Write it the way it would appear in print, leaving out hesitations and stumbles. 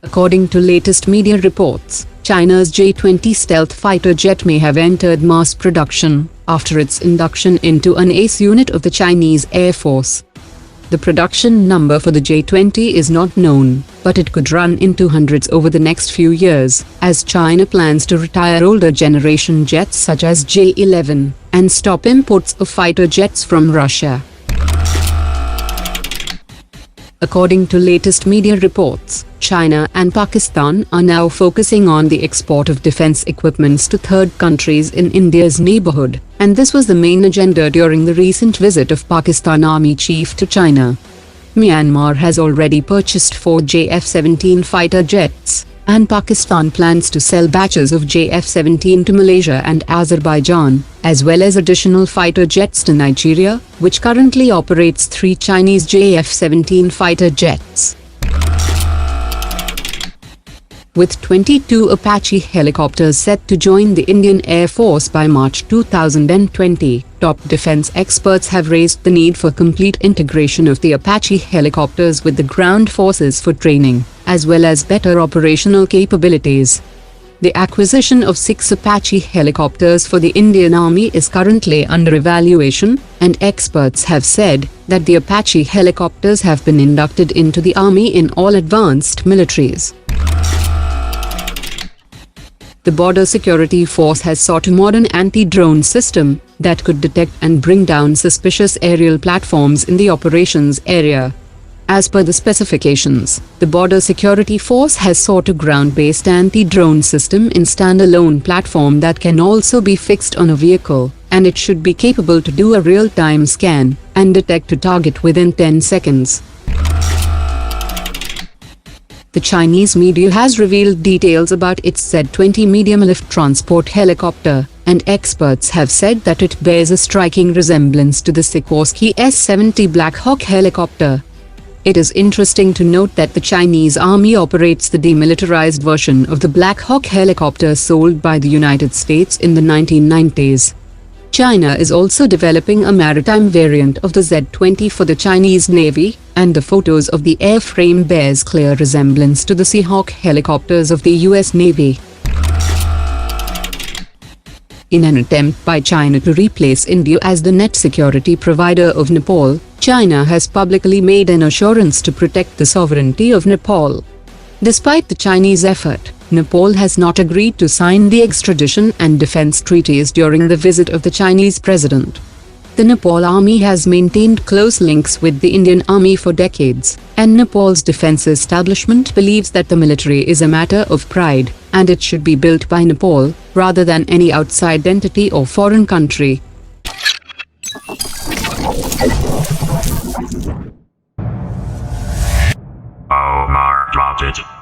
According to latest media reports, China's J-20 stealth fighter jet may have entered mass production after its induction into an ace unit of the Chinese Air Force. The production number for the J-20 is not known, but it could run into hundreds over the next few years, as China plans to retire older generation jets such as J-11 and stop imports of fighter jets from Russia. According to latest media reports, China and Pakistan are now focusing on the export of defense equipments to third countries in India's neighborhood, and this was the main agenda during the recent visit of Pakistan Army Chief to China. Myanmar has already purchased 4 J-17 fighter jets, and Pakistan plans to sell batches of J-17 to Malaysia and Azerbaijan, as well as additional fighter jets to Nigeria, which currently operates 3 Chinese J-17 fighter jets. With 22 Apache helicopters set to join the Indian Air Force by March 2020, top defense experts have raised the need for complete integration of the Apache helicopters with the ground forces for training, as well as better operational capabilities. The acquisition of 6 Apache helicopters for the Indian Army is currently under evaluation, and experts have said that the Apache helicopters have been inducted into the Army in all advanced militaries. The Border Security Force has sought a modern anti-drone system that could detect and bring down suspicious aerial platforms in the operations area. As per the specifications, the Border Security Force has sought a ground-based anti-drone system in standalone platform that can also be fixed on a vehicle, and it should be capable to do a real-time scan and detect a target within 10 seconds. The Chinese media has revealed details about its Z-20 medium-lift transport helicopter, and experts have said that it bears a striking resemblance to the Sikorsky S-70 Black Hawk helicopter. It is interesting to note that the Chinese Army operates the demilitarized version of the Black Hawk helicopter sold by the United States in the 1990s. China is also developing a maritime variant of the Z-20 for the Chinese Navy, and the photos of the airframe bears clear resemblance to the Seahawk helicopters of the US Navy. In an attempt by China to replace India as the net security provider of Nepal, China has publicly made an assurance to protect the sovereignty of Nepal. Despite the Chinese effort, Nepal has not agreed to sign the extradition and defense treaties during the visit of the Chinese president. The Nepal army has maintained close links with the Indian Army for decades, and Nepal's defense establishment believes that the military is a matter of pride, and it should be built by Nepal, rather than any outside entity or foreign country. Omar dropped it.